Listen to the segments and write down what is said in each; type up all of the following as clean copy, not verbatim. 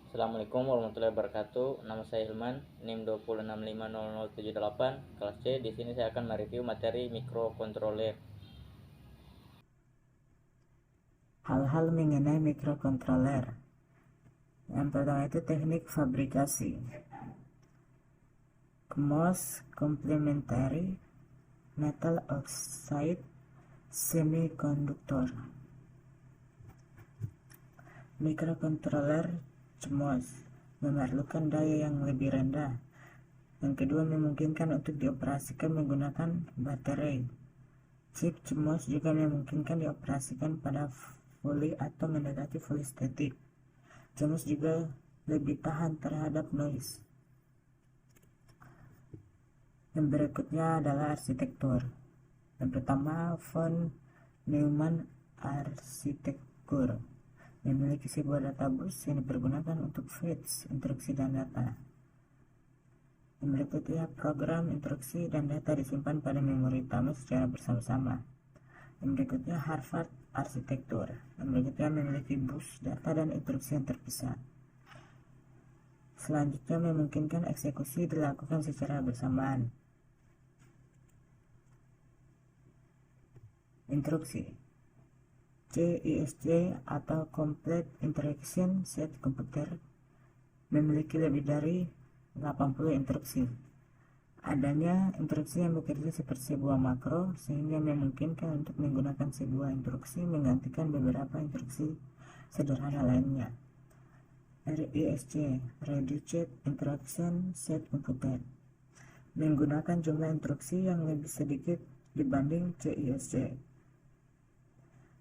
Assalamualaikum warahmatullahi wabarakatuh. Nama saya Ilman, NIM 206500078, kelas C. Di sini saya akan mereview materi mikrokontroler. Hal-hal mengenai mikrokontroler. Yang pertama itu teknik fabrikasi. CMOS Complementary Metal Oxide Semiconductor. Mikrokontroler CMOS memerlukan daya yang lebih rendah. Yang kedua, memungkinkan untuk dioperasikan menggunakan baterai. Chip CMOS juga memungkinkan dioperasikan pada fully atau mendekati fully static. CMOS juga lebih tahan terhadap noise. Yang berikutnya adalah arsitektur. Yang pertama, von Neumann arsitektur memiliki sebuah databus yang dipergunakan untuk fetch, instruksi, dan data. Yang berikutnya, program, instruksi, dan data disimpan pada memori utama secara bersama-sama. Yang berikutnya, Harvard arsitektur. Yang berikutnya memiliki bus, data, dan instruksi yang terpisah. Selanjutnya, memungkinkan eksekusi dilakukan secara bersamaan. Instruksi CISC atau Complete Instruction Set Computer memiliki lebih dari 80 instruksi. Adanya instruksi yang bekerja seperti sebuah makro sehingga memungkinkan untuk menggunakan sebuah instruksi menggantikan beberapa instruksi sederhana lainnya. RISC Reduced Instruction Set Computer menggunakan jumlah instruksi yang lebih sedikit dibanding CISC.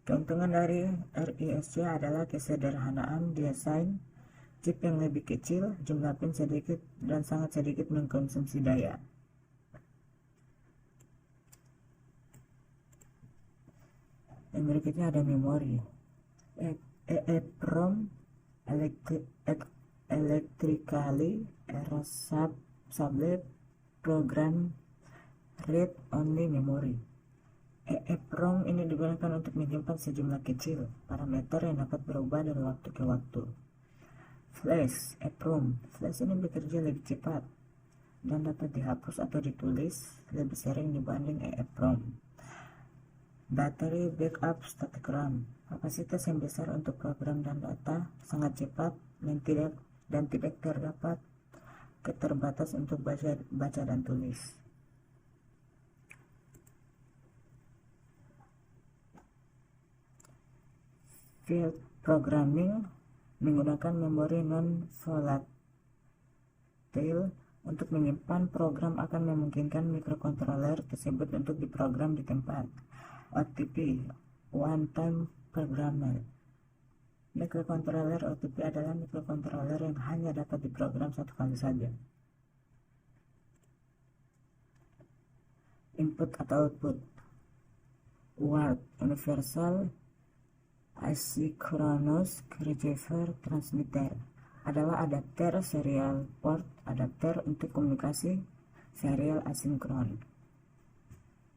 Keuntungan dari RISC adalah kesederhanaan desain, chip yang lebih kecil, jumlah pin sedikit, dan sangat sedikit mengkonsumsi daya. Yang berikutnya ada memori. EEPROM Electrically Erasable Program Read Only Memory. EEPROM ini digunakan untuk menyimpan sejumlah kecil parameter yang dapat berubah dari waktu ke waktu. Flash EEPROM. Flash ini bekerja lebih cepat dan dapat dihapus atau ditulis lebih sering dibanding EEPROM. Battery backup static RAM. Kapasitas yang besar untuk program dan data, sangat cepat dan tidak terdapat keterbatas untuk baca dan tulis. Field programming menggunakan memori non-volatile untuk menyimpan program akan memungkinkan mikrokontroler tersebut untuk diprogram di tempat. OTP One Time Programmer. Mikrokontroler OTP adalah mikrokontroler yang hanya dapat diprogram satu kali saja. Input atau output. UART Universal Asynchronous Receiver Transmitter adalah adapter serial port adapter untuk komunikasi serial asinkron.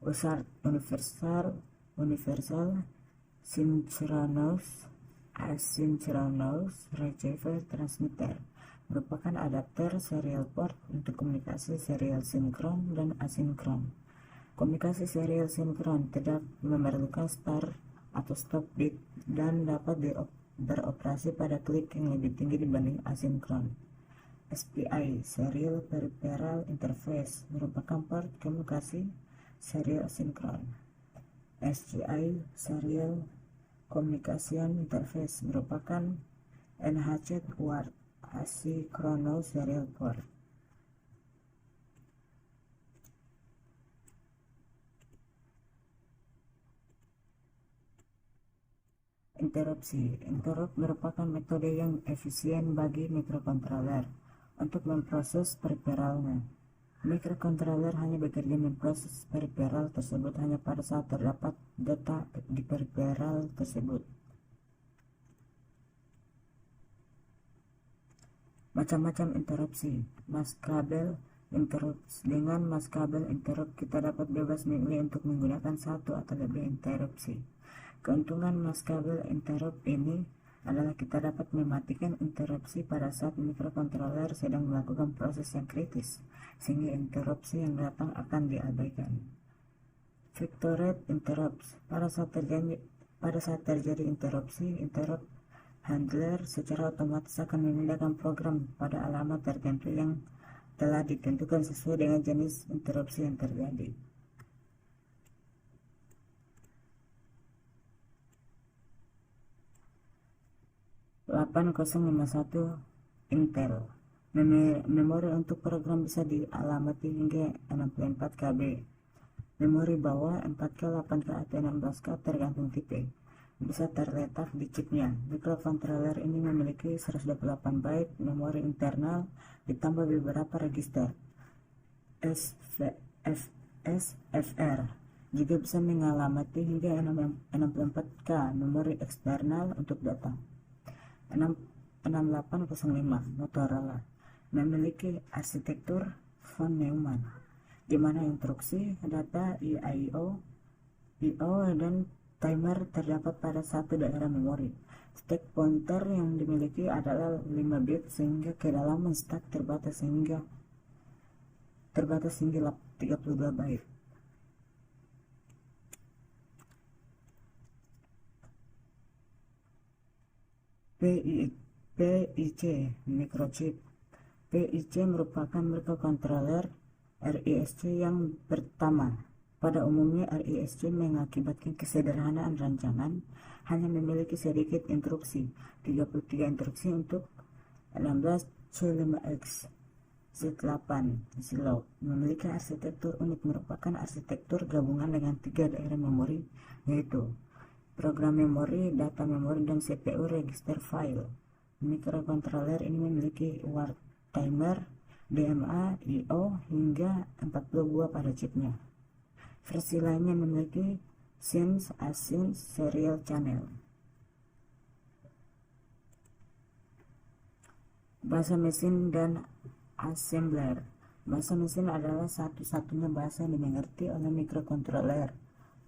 USART Universal Synchronous Asynchronous Receiver Transmitter merupakan adapter serial port untuk komunikasi serial sinkron dan asinkron. Komunikasi serial sinkron tidak memerlukan start atau stop bit dan dapat beroperasi pada klik yang lebih tinggi dibanding asinkron. SPI Serial Peripheral Interface merupakan port komunikasi serial sinkron. SCI Serial Communication Interface merupakan NHC UART Asynchronous Serial Port. Interupsi. Interrupt merupakan metode yang efisien bagi mikrokontroler untuk memproses peripheralnya. Mikrokontroler hanya bekerja memproses peripheral tersebut hanya pada saat terdapat data di peripheral tersebut. Macam-macam interupsi. Maskabel interrupt. Dengan maskabel interrupt kita dapat bebas memilih untuk menggunakan satu atau lebih interupsi. Keuntungan maskabel interrupt ini adalah kita dapat mematikan interupsi pada saat mikrokontroler sedang melakukan proses yang kritis, sehingga interupsi yang datang akan diabaikan. Vectored interrupts. Pada saat terjadi interupsi, interrupt handler secara otomatis akan memindahkan program pada alamat tertentu yang telah ditentukan sesuai dengan jenis interupsi yang terjadi. Intel. Memori untuk program bisa dialamati hingga 64 KB. Memori bawah 4K, 8K, atau 16K tergantung tipe. Bisa terletak di chipnya. Mikrokontroler ini memiliki 128 byte memori internal ditambah beberapa register SFR. Juga bisa mengalamati hingga 64K memori eksternal untuk data. 6805 Motorola memiliki arsitektur von Neumann, di mana instruksi, data, I/O, dan timer terdapat pada satu daerah memori. Stack pointer yang dimiliki adalah 5 bit sehingga kedalaman stack terbatas hingga 32 byte. PIC microchip. PIC merupakan microcontroller RISC yang pertama. Pada umumnya RISC mengakibatkan kesederhanaan rancangan, hanya memiliki sedikit instruksi, 33 instruksi untuk 16C5X Z8 Zilog. Memiliki arsitektur unik, merupakan arsitektur gabungan dengan 3 daerah memori, yaitu program memori, data memori, dan CPU register file. Mikrokontroler ini memiliki word timer, DMA, I/O hingga 40 buah pada chipnya. Versi lainnya memiliki Syn, Asyn, serial channel. Bahasa mesin dan assembler. Bahasa mesin adalah satu-satunya bahasa yang dimengerti oleh mikrokontroler.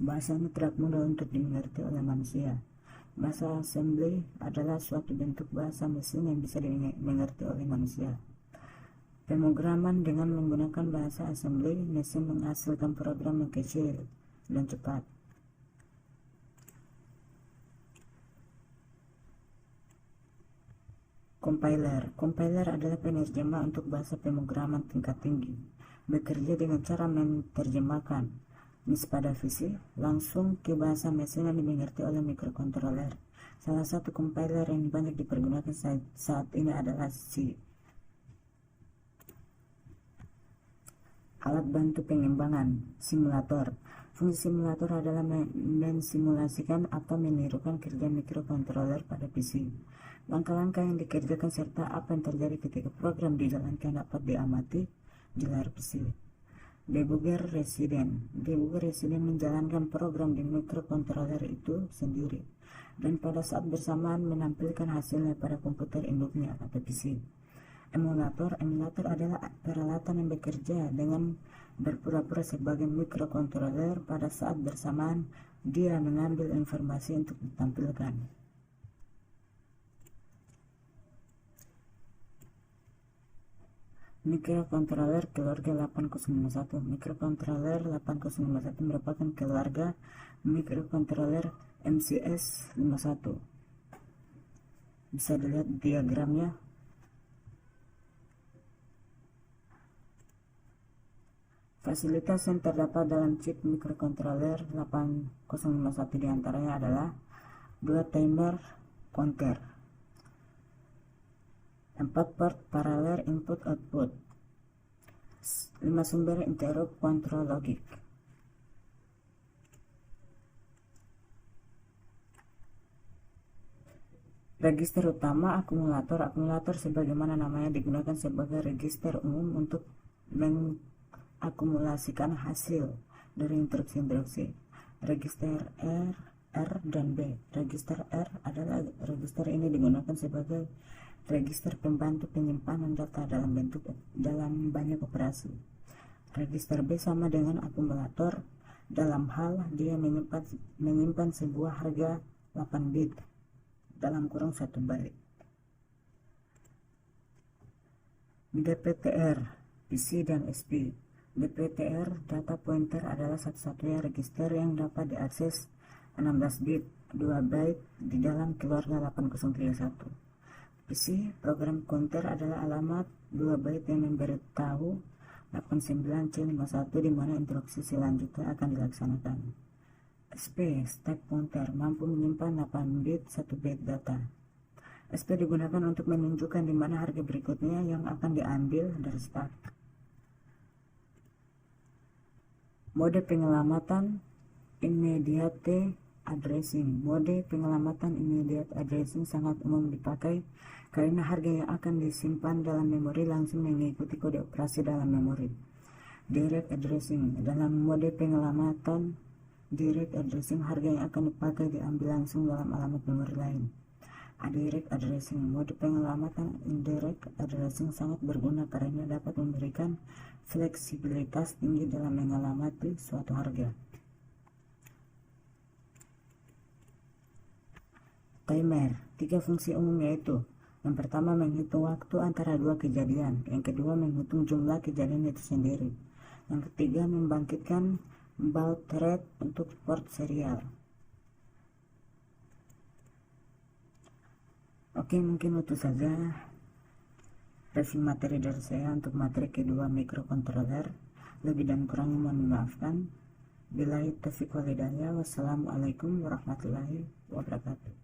Bahasa ini tidak mudah untuk dimengerti oleh manusia. Bahasa assembly adalah suatu bentuk bahasa mesin yang bisa dimengerti oleh manusia. Pemrograman dengan menggunakan bahasa assembly, mesin menghasilkan program yang kecil dan cepat. Compiler adalah penerjemah untuk bahasa pemrograman tingkat tinggi. Bekerja dengan cara menerjemahkan pada visi langsung ke bahasa mesin yang dimengerti oleh mikrokontroler. Salah satu compiler yang banyak dipergunakan saat ini adalah C. Alat bantu pengembangan simulator. Fungsi simulator adalah mensimulasikan atau menirukan kerja mikrokontroler pada PC. Langkah-langkah yang dikerjakan serta apa yang terjadi ketika program dijalankan dapat diamati di layar PC. Debugger resident menjalankan program di mikrokontroler itu sendiri dan pada saat bersamaan menampilkan hasilnya pada komputer induknya atau PC. Emulator adalah peralatan yang bekerja dengan berpura-pura sebagai mikrokontroler. Pada saat bersamaan dia mengambil informasi untuk ditampilkan. Mikrokontroler keluarga 8051. Mikrokontroler 8051 merupakan keluarga mikrokontroler MCS 51. Bisa dilihat diagramnya. Fasilitas yang terdapat dalam chip mikrokontroler 8051 diantaranya adalah 2 timer counter, 4 port paralel input-output, 5 sumber interrupt control logic, register utama akumulator. Akumulator sebagaimana namanya digunakan sebagai register umum untuk mengakumulasikan hasil dari instruksi-instruksi. Register R dan B. Register R adalah register ini digunakan sebagai register pembantu penyimpanan data dalam banyak operasi. Register B sama dengan akumulator dalam hal dia menyimpan sebuah harga 8 bit dalam kurung 1 byte. DPTR, PC dan SP. DPTR, data pointer, adalah satu-satunya register yang dapat diakses 16 bit 2 byte di dalam keluarga 8031. PC, program counter, adalah alamat 2 byte yang memberitahu 89C51 di mana instruksi selanjutnya akan dilaksanakan. SP, stack pointer, mampu menyimpan 8 bit 1 byte data. SP digunakan untuk menunjukkan di mana harga berikutnya yang akan diambil dari stack. Mode penyelamatan immediate addressing. Mode penyelamatan immediate addressing sangat umum dipakai karena harga yang akan disimpan dalam memori langsung mengikuti kode operasi dalam memori. Direct addressing. Dalam mode penyelamatan direct addressing, harga yang akan dipakai diambil langsung dalam alamat memori lain. Indirect addressing. Mode penyelamatan indirect addressing sangat berguna karena dapat memberikan fleksibilitas tinggi dalam mengalamati suatu harga. Timer. 3 fungsi umum yaitu: yang pertama, menghitung waktu antara 2 kejadian. Yang kedua, menghitung jumlah kejadian itu sendiri. Yang ketiga, membangkitkan baud rate untuk port serial. Oke, mungkin itu saja review materi dari saya untuk materi kedua microcontroller. Lebih dan kurangnya mohon dimaafkan. Billahi taufiq wal hidayah. Wassalamualaikum warahmatullahi wabarakatuh.